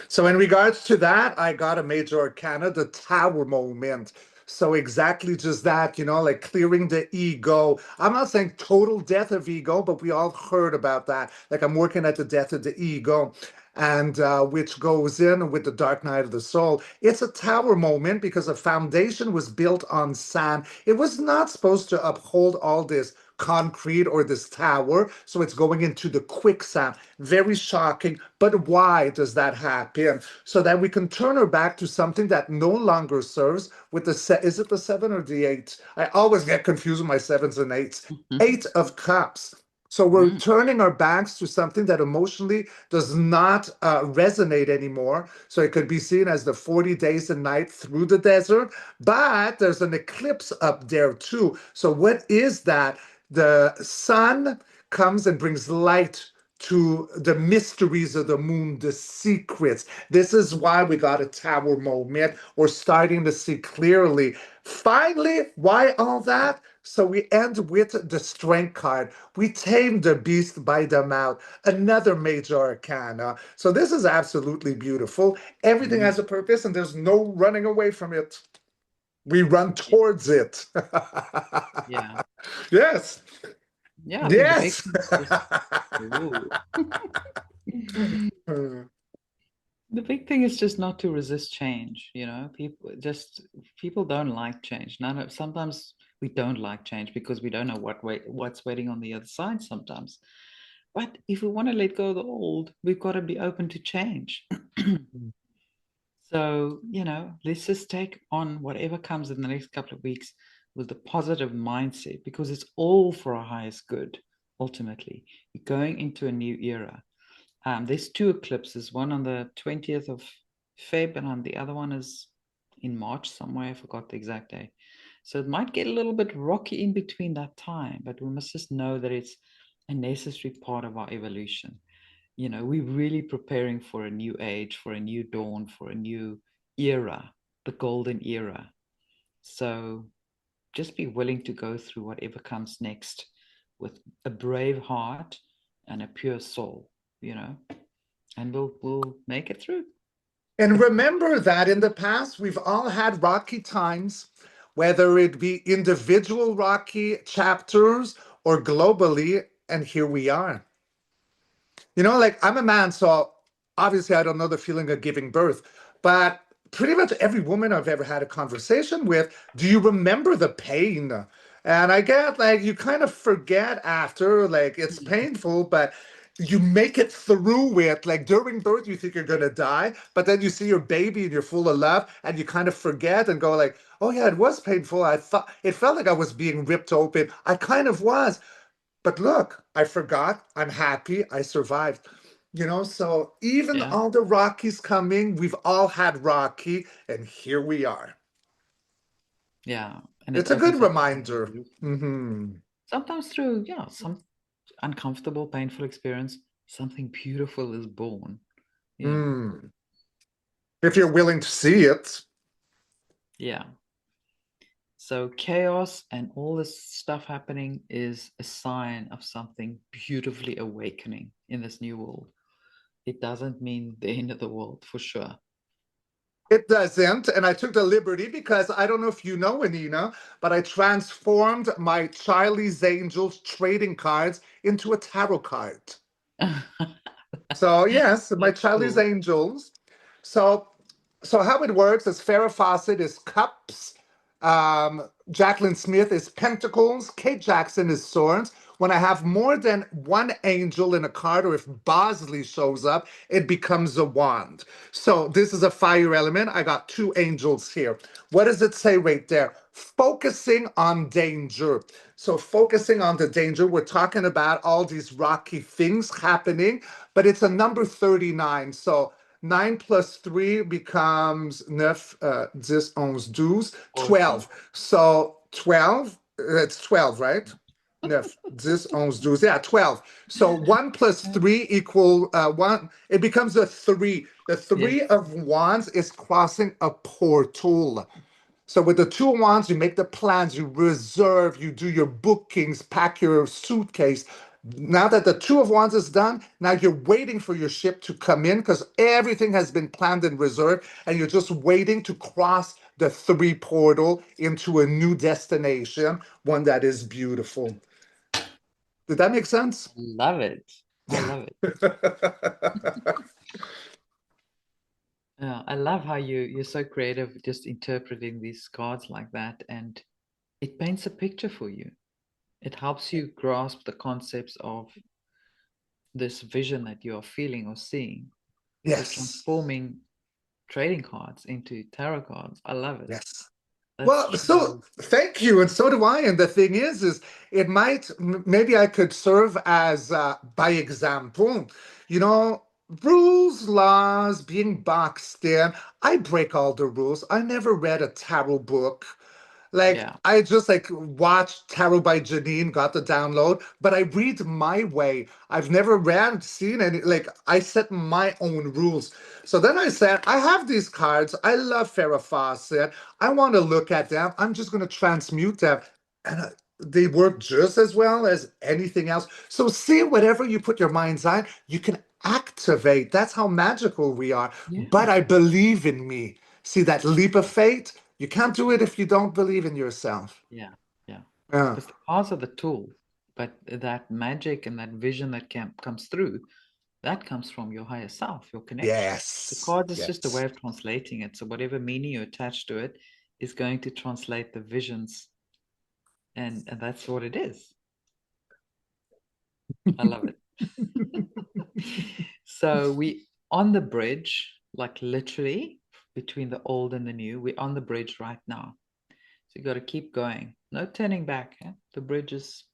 So in regards to that, I got a major arcana, the tower moment. So exactly just that, like clearing the ego. I'm not saying total death of ego, but we all heard about that. Like I'm working at the death of the ego, and which goes in with the dark night of the soul. It's a tower moment because a foundation was built on sand. It was not supposed to uphold all this concrete or this tower, so it's going into the quicksand. Very shocking, but why does that happen? So that we can turn her back to something that no longer serves with is it the seven or the eight? I always get confused with my sevens and eights. Eight of cups. So we're Mm, turning our backs to something that emotionally does not resonate anymore. So it could be seen as the 40 days and night through the desert, but there's an eclipse up there too. So what is that? The sun comes and brings light to the mysteries of the moon, the secrets. This is why we got a tower moment. We're starting to see clearly. Finally, why all that? So we end with the strength card. We tame the beast by the mouth. Another major arcana. So this is absolutely beautiful. Everything mm, has a purpose and there's no running away from it. We run yeah. towards it. Yeah. Yes. Yeah. I think the big Yes. thing is just, ooh. The big thing is just not to resist change. People don't like change. Sometimes we don't like change because we don't know what's waiting on the other side sometimes. But if we want to let go of the old, we've got to be open to change. So, let's just take on whatever comes in the next couple of weeks with a positive mindset, because it's all for our highest good, ultimately. We're going into a new era. There's two eclipses, one on the 20th of Feb, and on the other one is in March somewhere. I forgot the exact day. So it might get a little bit rocky in between that time, but we must just know that it's a necessary part of our evolution. We're really preparing for a new age, for a new dawn, for a new era, the golden era. So just be willing to go through whatever comes next with a brave heart and a pure soul, and we'll make it through. And remember that in the past, we've all had rocky times, whether it be individual rocky chapters or globally, and here we are. Like I'm a man, so obviously I don't know the feeling of giving birth, but pretty much every woman I've ever had a conversation with, do you remember the pain? And I get like you kind of forget after, like it's painful, but you make it through it. Like during birth, you think you're gonna die, but then you see your baby and you're full of love, and you kind of forget and go like, oh yeah, it was painful. I thought it felt like I was being ripped open. I kind of was. But look, I forgot. I'm happy. I survived. So even Yeah. all the Rockies coming, we've all had Rocky, and here we are. Yeah. And it It's a good opens up to something reminder. beautiful. Hmm. Sometimes through, yeah, some uncomfortable, painful experience, something beautiful is born. Yeah. Mm. If you're willing to see it. Yeah. So chaos and all this stuff happening is a sign of something beautifully awakening in this new world. It doesn't mean the end of the world for sure. It doesn't. And I took the liberty because I don't know if you know, Anina, but I transformed my Charlie's Angels trading cards into a tarot card. So yes, my That's Charlie's cool. Angels. So so how it works is Farrah Fawcett is cups, Jacqueline Smith is pentacles, Kate Jackson is swords. When I have more than one angel in a card, or if Bosley shows up, it becomes a wand. So this is a fire element. I got two angels here. What does it say right there? Focusing on danger. So focusing on the danger, we're talking about all these rocky things happening, but it's a number 39. So 9 plus 3 becomes 9, 10, 11, 12, Awesome. 12. So 12, it's 12, right? 9, 10, 11, 12. Yeah, 12. So 1 plus 3 equal 1. It becomes a 3. The Yes. 3 of wands is crossing a portal. So with the two of wands, you make the plans, you reserve, you do your bookings, pack your suitcase. Now that the two of wands is done, now you're waiting for your ship to come in because everything has been planned and reserved, and you're just waiting to cross the 3 portal into a new destination, one that is beautiful. Did that make sense? Love it. I Yeah. love it. Yeah, I love how you're so creative just interpreting these cards like that, and it paints a picture for you. It helps you grasp the concepts of this vision that you are feeling or seeing. So Yes. transforming trading cards into tarot cards. I love it. Yes. That's Well, so so thank you, and so do I. And the thing is it might maybe I could serve as by example. You know, rules, laws, being boxed in. I break all the rules. I never read a tarot book. Like yeah. I just like watched Tarot by Janine, got the download, but I read my way. I've never read, seen any, like I set my own rules. So then I said, I have these cards. I love Farrah Fawcett. I want to look at them. I'm just going to transmute them. And they work just as well as anything else. So see, whatever you put your minds on, you can activate. That's how magical we are. But Yeah. I believe in me. See that leap of faith? You can't do it if you don't believe in yourself. Yeah. Yeah. Yeah. Because the cards are the tool, but that magic and that vision that comes through, that comes from your higher self, your connection. The Yes. card is just a way Yes. of translating it. So whatever meaning you attach to it is going to translate the visions, and that's what it is. I love it. So we on the bridge, like literally between the old and the new. We're on the bridge right now. So you got to keep going. No turning back. Eh? The bridge is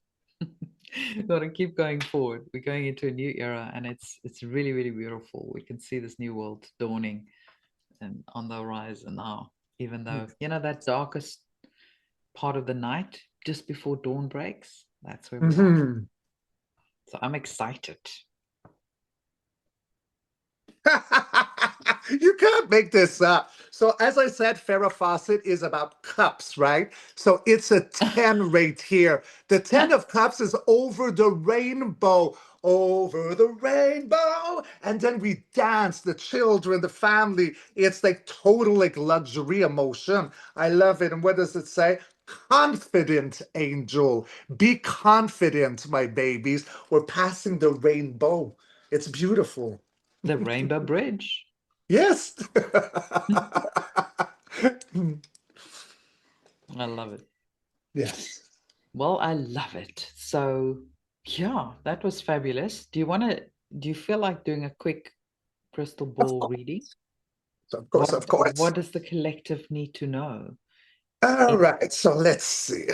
got to keep going forward. We're going into a new era, and it's really really beautiful. We can see this new world dawning and on the horizon now. Even though that darkest part of the night just before dawn breaks, that's where we are. Mhm. So I'm excited. You can't make this up. So, as I said, Farrah Fawcett is about cups, right? So, it's a 10 right here. The 10 of cups is over the rainbow. And then we dance, the children, the family. It's like total like luxury emotion. I love it. And what does it say? Confident angel. Be confident, my babies. We're passing the rainbow. It's beautiful. The Rainbow Bridge. Yes. I love it. Yes. Well, I love it. So, yeah, that was fabulous. Do you feel like doing a quick crystal Of ball course. reading? Of course. Of What course. does the collective need to know All in right. So let's see.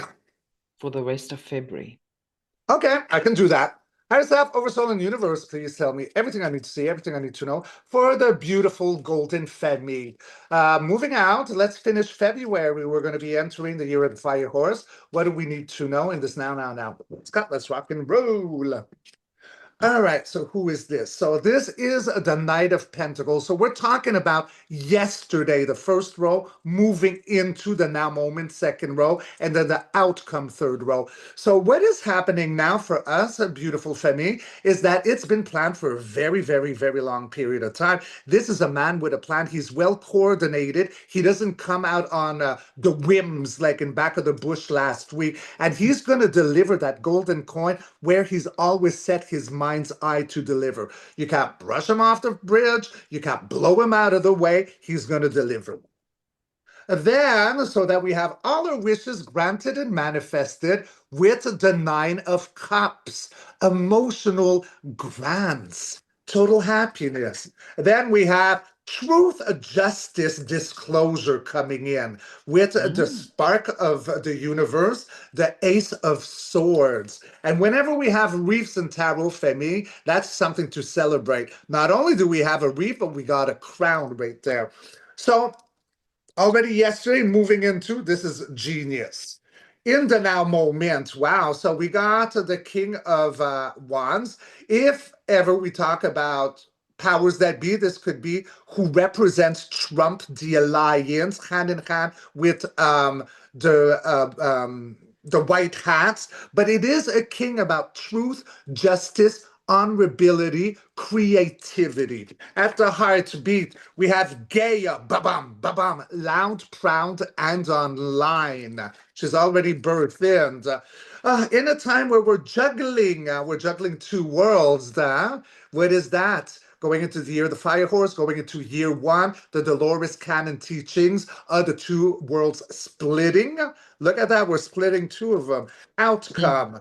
for the rest of February? Okay, I can do that. Higher self, oversoul, and universe, please tell me everything I need to see, everything I need to know for the beautiful golden Femi. Moving out, let's finish February. We're going to be entering the year of the fire horse. What do we need to know in this now? Let's rock and roll. All right, so who is this? So this is the Knight of Pentacles. So we're talking about yesterday, the first row, moving into the now moment, second row, and then the outcome, third row. So what is happening now for us, a beautiful Femi, is that it's been planned for a very, very, very long period of time. This is a man with a plan. He's well coordinated. He doesn't come out on the whims like in back of the bush last week. And he's going to deliver that golden coin where he's always set his mind's eye to deliver. You can't brush him off the bridge. You can't blow him out of the way. He's going to deliver. Then, so that we have all our wishes granted and manifested with the Nine of Cups, emotional grants, total happiness. Then we have truth, justice, disclosure coming in with the spark of the universe, the Ace of Swords. And whenever we have reefs in Tarot Femi, that's something to celebrate. Not only do we have a reef, but we got a crown right there. So already yesterday, moving into, this is genius. In the now moment, wow. So we got the King of Wands. If ever we talk about powers that be, this could be who represents Trump, the alliance, hand in hand with the white hats. But it is a king about truth, justice, honorability, creativity. At the heartbeat, we have Gaia, ba-bam, ba-bam, loud, proud, and online. She's already birthed in a time where we're juggling two worlds. What is that? Going into the year of the fire horse, going into year one, the Dolores canon teachings, the two worlds splitting. Look at that, we're splitting two of them. Outcome.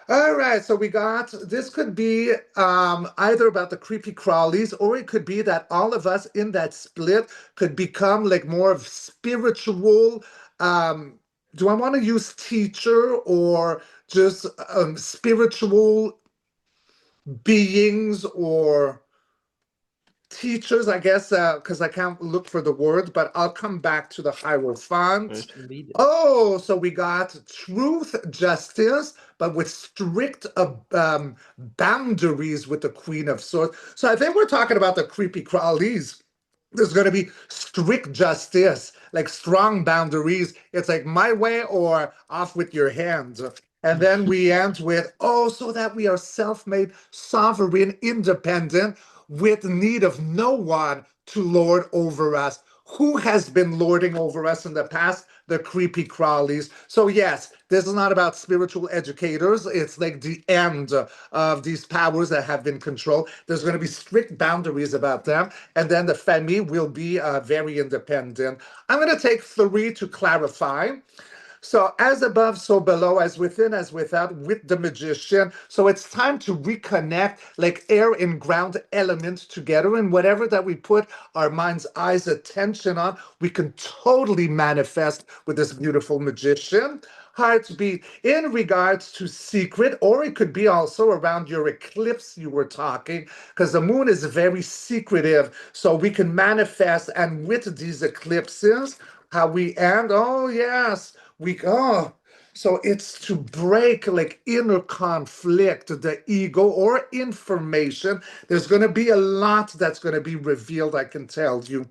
All right, so we got, this could be either about the creepy crawlies, or it could be that all of us in that split could become like more of spiritual, do I want to use teacher or just spiritual beings or teachers, I guess, because I can't look for the word, but I'll come back to the Hierophant. Oh, so we got truth, justice, but with strict boundaries with the Queen of Swords. So I think we're talking about the creepy crawlies. There's going to be strict justice, like strong boundaries. It's like my way or off with your hands. And then we end with, oh, so that we are self-made, sovereign, independent, with need of no one to lord over us. Who has been lording over us in the past? The creepy crawlies. So yes, this is not about spiritual educators. It's like the end of these powers that have been controlled. There's going to be strict boundaries about them. And then the family will be very independent. I'm going to take 3 to clarify. So as above, so below, as within, as without, with the magician. So it's time to reconnect like air and ground elements together. And whatever that we put our mind's eyes attention on, we can totally manifest with this beautiful magician. Heartbeat in regards to secret, or it could be also around your eclipse you were talking, because the moon is very secretive. So we can manifest, and with these eclipses, how we end, oh yes, so it's to break like inner conflict, the ego or information. There's going to be a lot that's going to be revealed, I can tell you,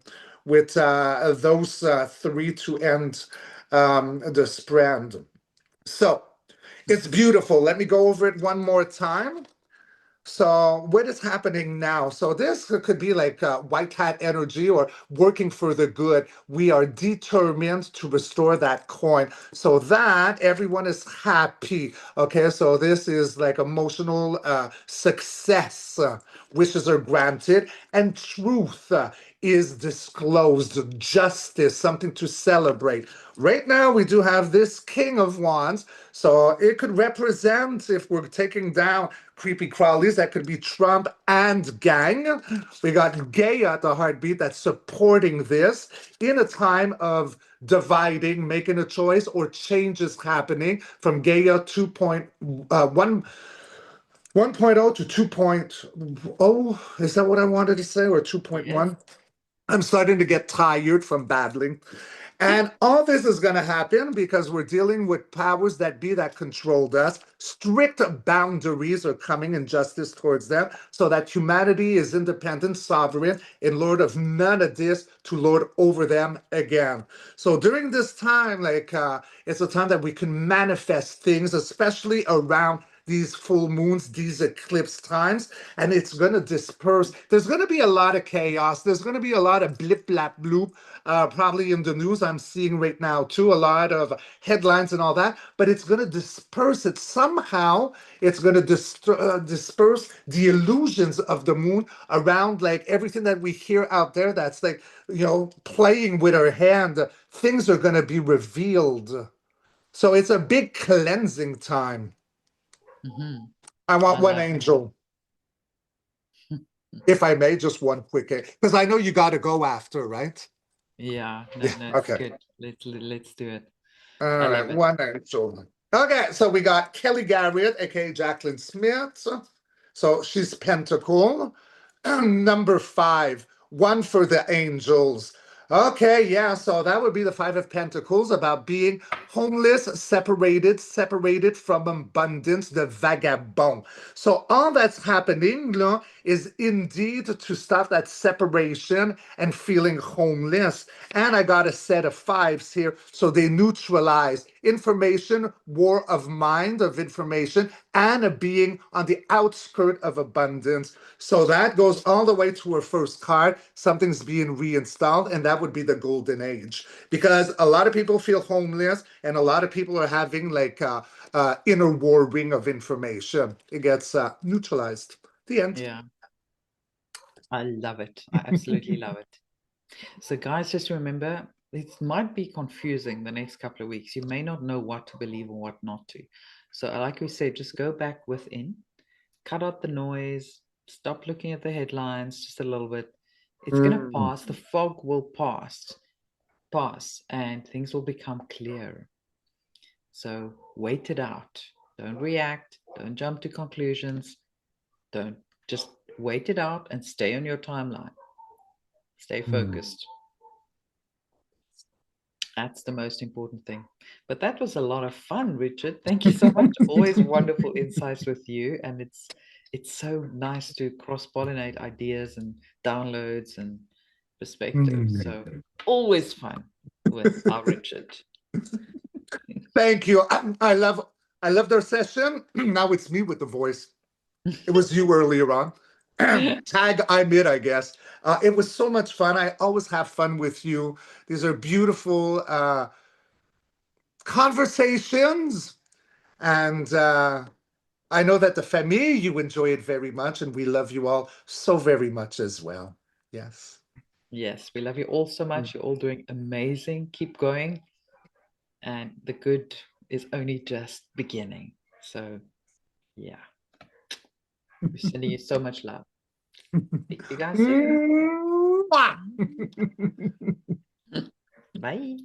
with those 3 to end the spread. So it's beautiful. Let me go over it one more time. So what is happening now? So this could be like white hat energy or working for the good. We are determined to restore that coin so that everyone is happy. Okay, so this is like emotional success. Wishes are granted and truth is disclosed. Justice, something to celebrate. Right now, we do have this King of Wands. So it could represent, if we're taking down creepy crawlies, that could be Trump and gang. We got Gaia at the heartbeat that's supporting this in a time of dividing, making a choice, or changes happening from Gaia 2.1. 1.0 to 2.0. Is that what I wanted to say? Or 2.1? Yes. I'm starting to get tired from babbling. And all this is going to happen because we're dealing with powers that be that controlled us. Strict boundaries are coming in justice towards them so that humanity is independent, sovereign, and Lord of none of this to lord over them again. So during this time, it's a time that we can manifest things, especially around these full moons, these eclipse times, and it's going to disperse. There's going to be a lot of chaos. There's going to be a lot of blip, blap, bloop, probably in the news I'm seeing right now too, a lot of headlines and all that, but it's going to disperse it somehow. It's going to disperse the illusions of the moon around like everything that we hear out there that's like, playing with our hand. Things are going to be revealed. So it's a big cleansing time. Mm-hmm. I want I one love angel, if I may, just one quick, because I know you got to go after, right? Yeah, Yeah. no, it's Okay. good. Let's do it. All I right. love it. One angel. Okay. So we got Kelly Garrett, aka Jacqueline Smith. So she's Pentacle. Number 5, one for the angels. Okay, yeah, so that would be the 5 of Pentacles about being homeless, separated from abundance, the vagabond. So all that's happening is indeed to stop that separation and feeling homeless. And I got a set of 5s here, so they neutralize information, war of mind of information, and a being on the outskirt of abundance. So that goes all the way to her first card. Something's being reinstalled, and that would be the golden age. Because a lot of people feel homeless, and a lot of people are having inner warring of information. It gets neutralized. The end. Yeah, I love it. I absolutely love it. So, guys, just remember, it might be confusing the next couple of weeks. You may not know what to believe or what not to. So, like we said, just go back within, cut out the noise, stop looking at the headlines just a little bit. It's going to Mm. pass. The fog will pass, and things will become clear. So, wait it out. Don't react. Don't jump to conclusions. Don't just wait it out and stay on your timeline. Stay focused. That's the most important thing. But that was a lot of fun, Richard. Thank you so much. Always wonderful insights with you, and it's so nice to cross-pollinate ideas and downloads and perspectives. So always fun with our Richard. Thank you. I love their session. Now it's me with the voice. It was you earlier on. Tag I'm it, I guess. It was so much fun. I always have fun with you. These are beautiful conversations. And I know that the family, you enjoy it very much, and we love you all so very much as well. Yes. Yes, we love you all so much. You're all doing amazing. Keep going. And the good is only just beginning. So, yeah, we're sending you so much love. Speak to you guys soon. Mwah! Bye.